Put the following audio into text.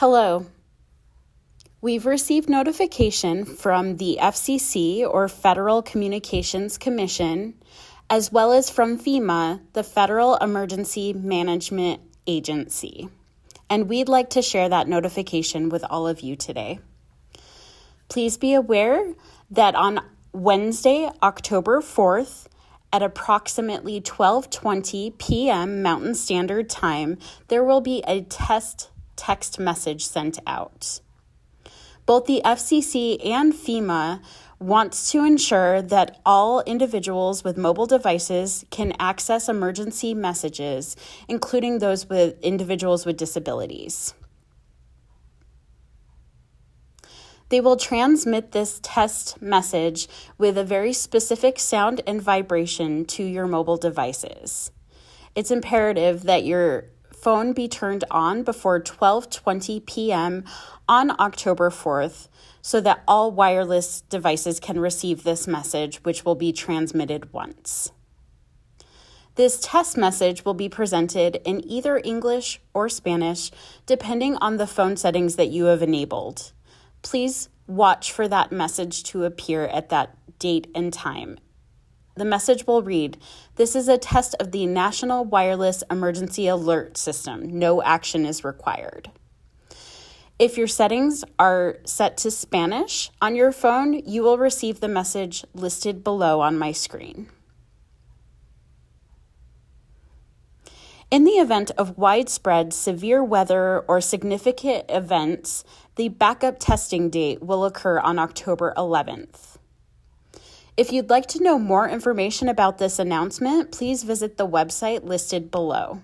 Hello. We've received notification from the FCC, or Federal Communications Commission, as well as from FEMA, the Federal Emergency Management Agency, and we'd like to share that notification with all of you today. Please be aware that on Wednesday, October 4th, at approximately 12:20 p.m. Mountain Standard Time, there will be a text message sent out. Both the FCC and FEMA wants to ensure that all individuals with mobile devices can access emergency messages, including those with individuals with disabilities. They will transmit this test message with a very specific sound and vibration to your mobile devices. It's imperative that your phone be turned on before 12:20 p.m. on October 4th so that all wireless devices can receive this message, which will be transmitted once. This test message will be presented in either English or Spanish, depending on the phone settings that you have enabled. Please watch for that message to appear at that date and time. The message will read, "This is a test of the National Wireless Emergency Alert System. No action is required." If your settings are set to Spanish on your phone, you will receive the message listed below on my screen. In the event of widespread severe weather or significant events, the backup testing date will occur on October 11th. If you'd like to know more information about this announcement, please visit the website listed below.